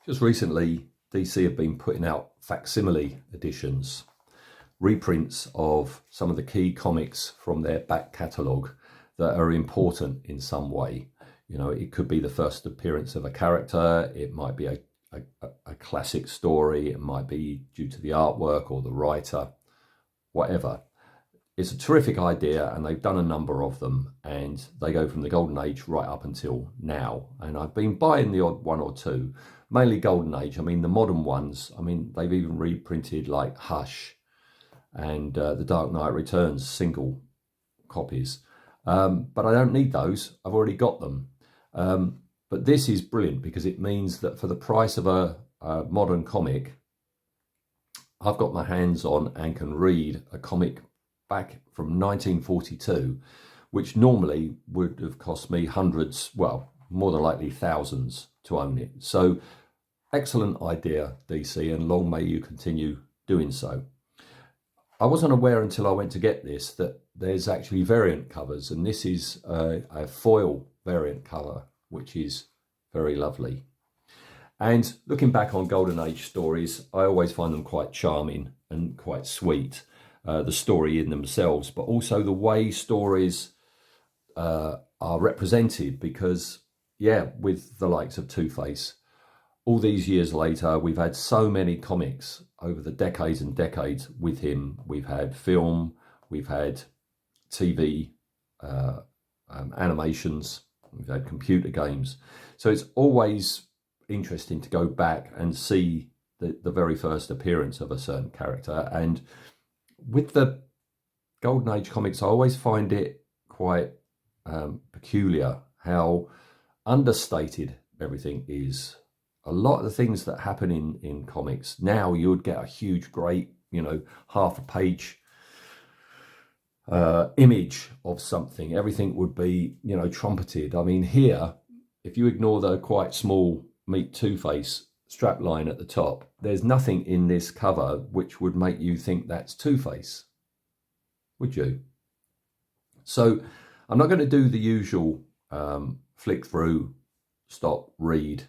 Just recently, DC have been putting out facsimile editions, reprints of some of the key comics from their back catalogue that are important in some way. You know, it could be the first appearance of a character, it might be a classic story, it might be due to the artwork or the writer, whatever. It's a terrific idea, and they've done a number of them, and they go from the Golden Age right up until now. And I've been buying the odd one or two, mainly Golden Age. I mean, the modern ones, I mean, they've even reprinted like Hush and The Dark Knight Returns single copies. But I don't need those. I've already got them. But this is brilliant because it means that for the price of a modern comic, I've got my hands on and can read a comic back from 1942, which normally would have cost me hundreds, well, more than likely thousands to own it. So excellent idea, DC, and long may you continue doing so. I wasn't aware until I went to get this that there's actually variant covers, and this is a foil variant cover, which is very lovely. And looking back on Golden Age stories, I always find them quite charming and quite sweet. The story in themselves, but also the way stories are represented, because, yeah, with the likes of Two-Face, all these years later, we've had so many comics over the decades and decades with him. We've had film, we've had TV, animations, we've had computer games. So it's always interesting to go back and see the very first appearance of a certain character. And with the Golden Age comics, I always find it quite peculiar how understated everything is. A lot of the things that happen in comics, now you would get a huge, great, you know, half a page image of something. Everything would be, you know, trumpeted. I mean, here, if you ignore the quite small Meet Two-Face strapline at the top, there's nothing in this cover which would make you think that's Two-Face, would you? So I'm not going to do the usual flick through, stop, read,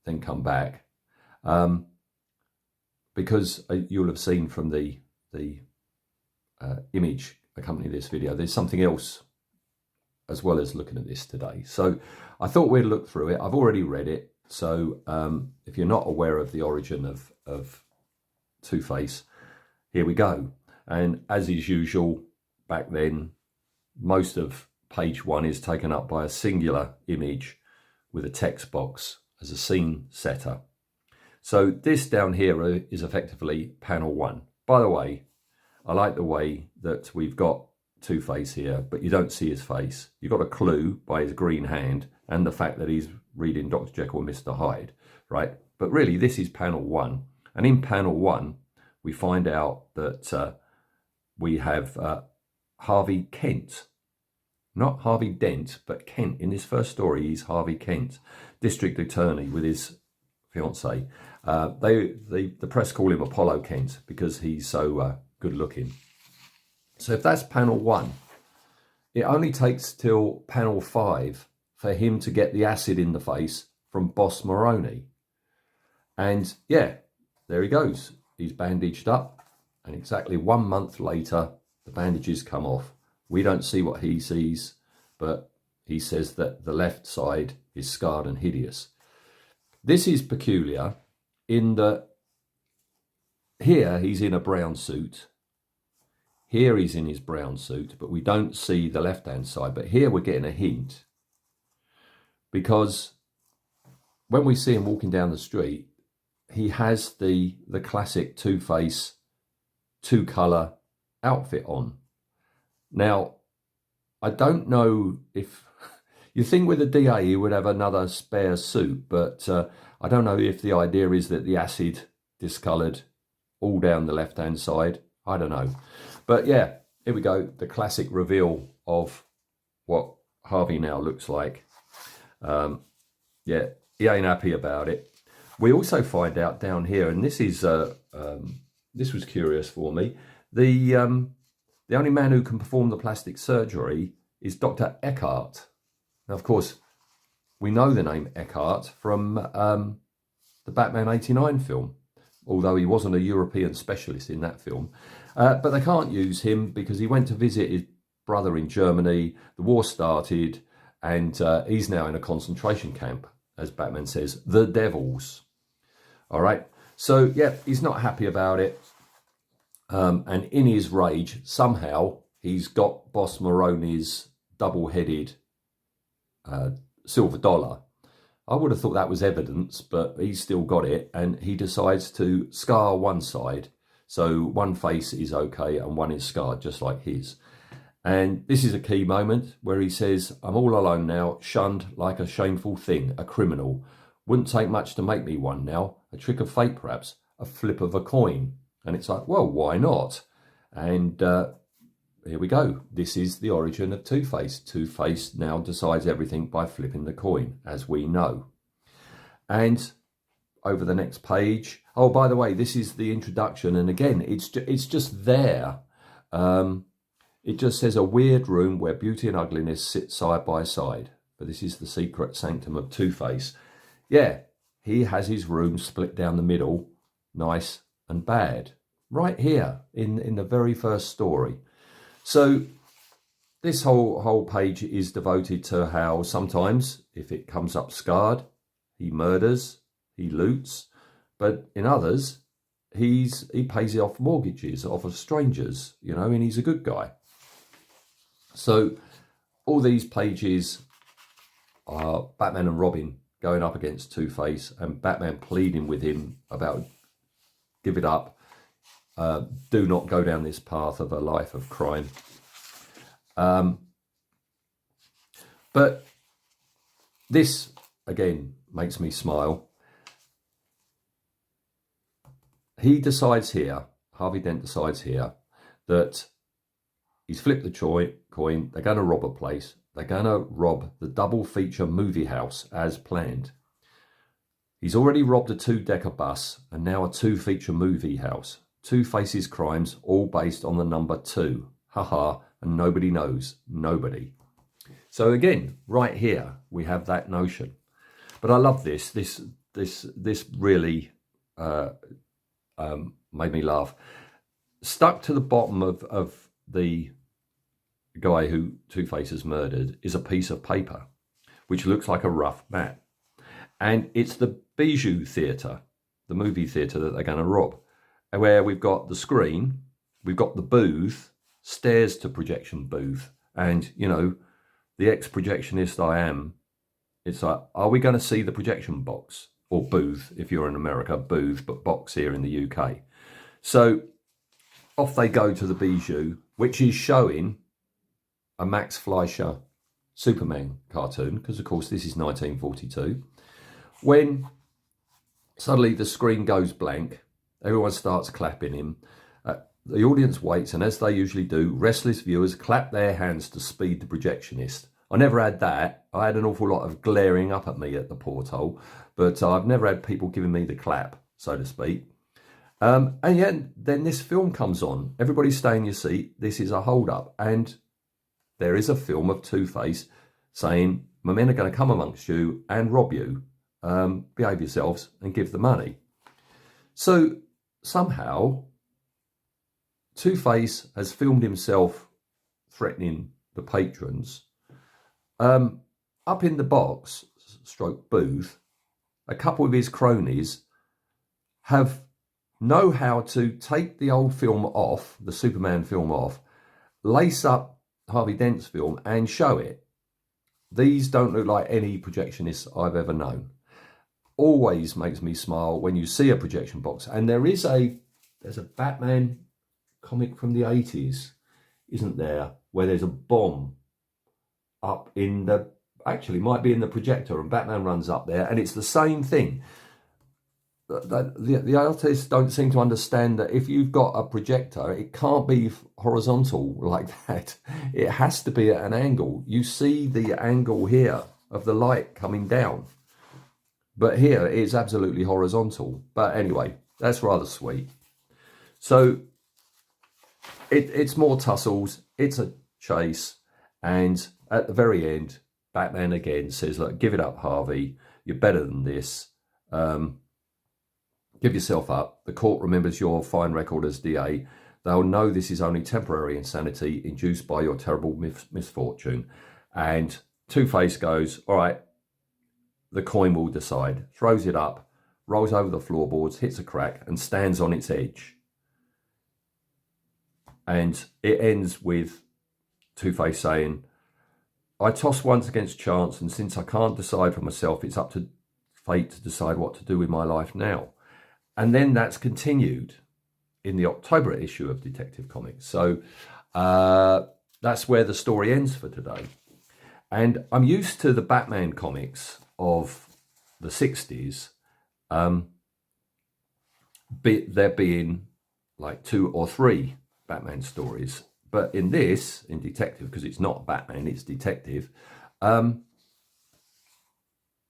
then come back, because you'll have seen from the image accompanying this video, there's something else as well as looking at this today. So I thought we'd look through it. I've already read it. So if you're not aware of the origin of Two-Face, here we go. And as is usual, back then, most of page one is taken up by a singular image with a text box as a scene setter. So this down here is effectively panel one. By the way, I like the way that we've got Two-Face here, but you don't see his face. You've got a clue by his green hand and the fact that he's reading Dr. Jekyll and Mr. Hyde, right? But really, this is panel one. And in panel one, we find out that we have Harvey Kent. Not Harvey Dent, but Kent. In this first story, he's Harvey Kent, district attorney with his fiancée. The press call him Apollo Kent because he's so good looking. So if that's panel one, it only takes till panel 5 for him to get the acid in the face from Boss Maroney. And yeah, there he goes. He's bandaged up, and exactly 1 month later, the bandages come off. We don't see what he sees, but he says that the left side is scarred and hideous. This is peculiar in that here he's in a brown suit. Here he's in his brown suit, but we don't see the left-hand side. But here we're getting a hint, because when we see him walking down the street, he has the classic Two-Face two-colour outfit on. Now, I don't know if you think with a DA he would have another spare suit, but I don't know if the idea is that the acid discoloured all down the left-hand side. I don't know. But yeah, here we go. The classic reveal of what Harvey now looks like. Yeah, he ain't happy about it. We also find out down here, and this is this was curious for me. The only man who can perform the plastic surgery is Dr. Eckhart. Now, of course, we know the name Eckhart from the Batman 89 film, although he wasn't a European specialist in that film. But they can't use him because he went to visit his brother in Germany, the war started, and he's now in a concentration camp, as Batman says, the Devils. All right, so yeah, he's not happy about it. And in his rage, somehow, he's got Boss Maroni's double-headed silver dollar. I would have thought that was evidence, but he's still got it, and he decides to scar one side. So one face is okay and one is scarred, just like his. And this is a key moment where he says, I'm all alone now, shunned like a shameful thing, a criminal. Wouldn't take much to make me one now. A trick of fate, perhaps, a flip of a coin. And it's like, well, why not? And here we go. This is the origin of Two-Face. Two-Face now decides everything by flipping the coin, as we know. And over the next page, oh, by the way, this is the introduction. And again, it's just there. It just says a weird room where beauty and ugliness sit side by side. But this is the secret sanctum of Two-Face. Yeah, he has his room split down the middle, nice and bad, right here in the very first story. So this whole page is devoted to how sometimes, if it comes up scarred, he murders, he loots, but in others, he pays off mortgages off of strangers, you know, and he's a good guy. So all these pages are Batman and Robin going up against Two-Face and Batman pleading with him about give it up. Do not go down this path of a life of crime. But this, again, makes me smile. He decides here, Harvey Dent decides here, that he's flipped the coin. They're going to rob a place. They're going to rob the double feature movie house as planned. He's already robbed a 2-decker bus and now a 2-feature movie house. Two-Face's crimes, all based on the number 2. Haha, and nobody knows. Nobody. So again, right here, we have that notion. But I love this. This really made me laugh. Stuck to the bottom of the guy who Two-Face has murdered is a piece of paper, which looks like a rough map. And it's the Bijou Theatre, the movie theatre that they're going to rob, where we've got the screen, we've got the booth, stairs to projection booth. And, you know, the ex-projectionist I am, it's like, are we going to see the projection box? Or booth, if you're in America, booth, but box here in the UK. So off they go to the Bijou, which is showing a Max Fleischer Superman cartoon, because of course this is 1942. When suddenly the screen goes blank, everyone starts clapping him. The audience waits, and as they usually do, restless viewers clap their hands to speed the projectionist. I never had that. I had an awful lot of glaring up at me at the porthole, but I've never had people giving me the clap, so to speak. And yet, then this film comes on. Everybody stay in your seat. This is a hold-up. And there is a film of Two-Face saying, my men are going to come amongst you and rob you. Behave yourselves and give the money. So somehow Two-Face has filmed himself threatening the patrons. Up in the box, stroke booth, a couple of his cronies know how to take the old film off, the Superman film off, lace up Harvey Dent's film and show it. These don't look like any projectionists I've ever known. Always makes me smile when you see a projection box. And there's a Batman comic from the 80s, isn't there, where there's a bomb up in the, actually might be in the projector, and Batman runs up there, and it's the same thing. The artists don't seem to understand that if you've got a projector, it can't be horizontal like that. It has to be at an angle. You see the angle here of the light coming down. But here it's absolutely horizontal. But anyway, that's rather sweet. So it's more tussles. It's a chase. And at the very end, Batman again says, look, give it up, Harvey. You're better than this. Give yourself up. The court remembers your fine record as DA. They'll know this is only temporary insanity induced by your terrible misfortune. And Two-Face goes, all right, the coin will decide. Throws it up, rolls over the floorboards, hits a crack, and stands on its edge. And it ends with Two-Face saying, I toss once against chance, and since I can't decide for myself, it's up to fate to decide what to do with my life now. And then that's continued in the October issue of Detective Comics. So that's where the story ends for today. And I'm used to the Batman comics of the 60s, there being like 2 or 3 Batman stories. But in this, in Detective, because it's not Batman, it's Detective,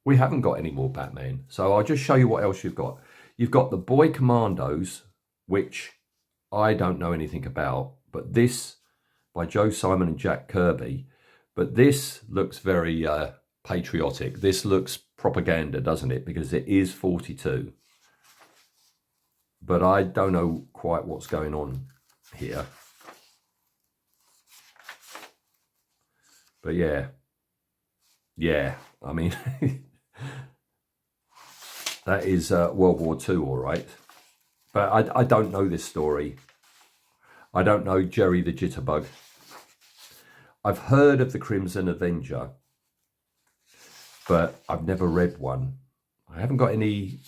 we haven't got any more Batman. So I'll just show you what else you've got. You've got the Boy Commandos, which I don't know anything about, but this by Joe Simon and Jack Kirby. But this looks very patriotic. This looks propaganda, doesn't it? Because it is 42. But I don't know quite what's going on here. But yeah, I mean, that is World War II, all right. But I don't know this story. I don't know Jerry the Jitterbug. I've heard of the Crimson Avenger, but I've never read one. I haven't got any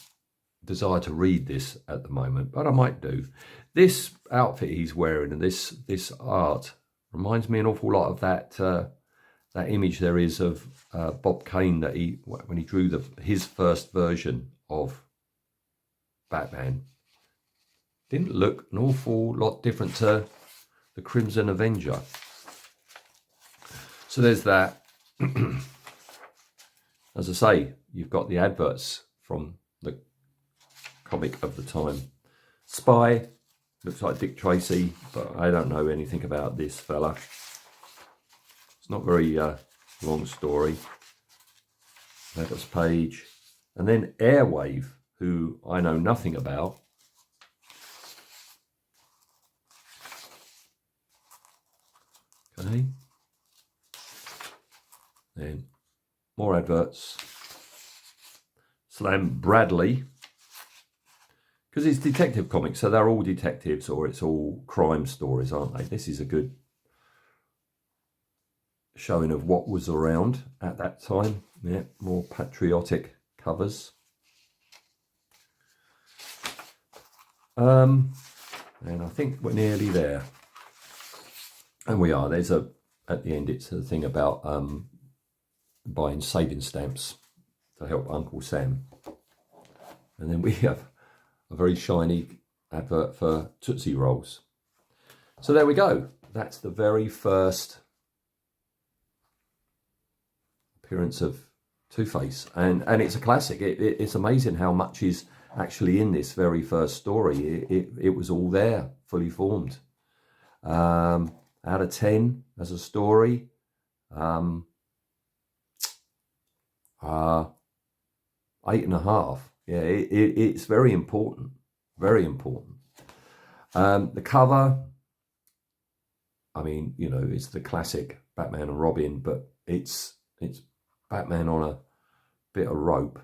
desire to read this at the moment, but I might do. This outfit he's wearing and this art reminds me an awful lot of that image there is of Bob Kane that when he drew his first version of Batman. Didn't look an awful lot different to the Crimson Avenger. So there's that. As I say, you've got the adverts from the comic of the time. Spy, looks like Dick Tracy, but I don't know anything about this fella. It's not very long story. Letters page. And then Airwave, who I know nothing about. Okay. Then more adverts. Slam Bradley. Because it's Detective Comics, so they're all detectives or it's all crime stories, aren't they? This is a good showing of what was around at that time. Yeah, more patriotic covers. And I think we're nearly there. And we are. There's at the end, it's a thing about buying saving stamps to help Uncle Sam. And then we have a very shiny advert for Tootsie Rolls. So there we go. That's the very first appearance of Two-Face. And it's a classic. It's amazing how much is actually in this very first story. It was all there, fully formed. Out of 10 as a story, 8.5. Yeah, it's very important, very important. The cover, I mean, you know, it's the classic Batman and Robin, but it's Batman on a bit of rope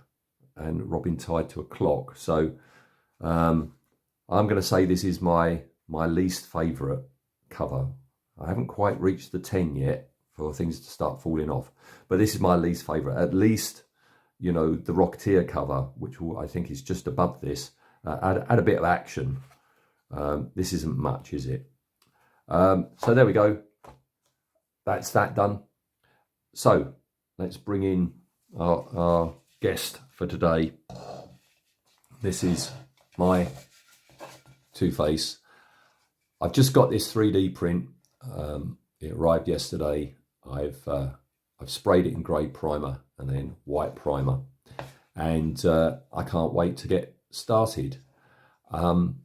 and Robin tied to a clock. So I'm going to say this is my least favourite cover. I haven't quite reached the 10 yet for things to start falling off, but this is my least favourite. At least, you know, the Rocketeer cover, which I think is just above this, add a bit of action. This isn't much, is it? So there we go. That's that done. So let's bring in our guest for today. This is my Two-Face. I've just got this 3D print. It arrived yesterday. I've sprayed it in grey primer and then white primer, and I can't wait to get started. And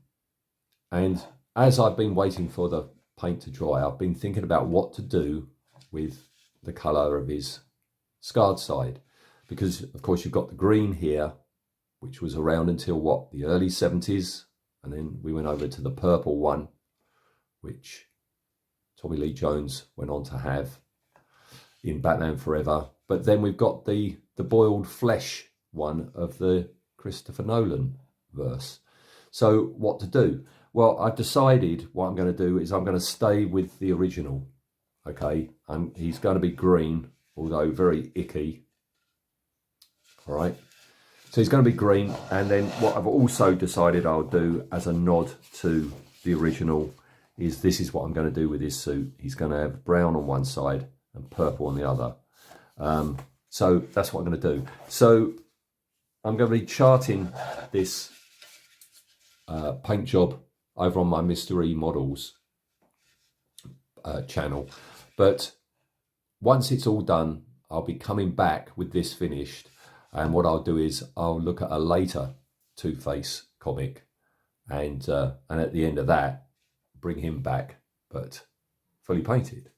as I've been waiting for the paint to dry, I've been thinking about what to do with the colour of his scarred side, because of course you've got the green here which was around until what, the early 70s. And then we went over to the purple one, which Tommy Lee Jones went on to have in Batman Forever. But then we've got the boiled flesh one of the Christopher Nolan verse. So what to do? Well, I've decided what I'm going to do is I'm going to stay with the original. Okay, he's going to be green, although very icky. All right, so he's going to be green. And then what I've also decided I'll do as a nod to the original is this is what I'm going to do with his suit. He's going to have brown on one side and purple on the other. So that's what I'm going to do. So I'm going to be charting this paint job over on my Mystery Models channel. But once it's all done, I'll be coming back with this finished. And what I'll do is I'll look at a later Two-Face comic. And at the end of that, bring him back, but fully painted.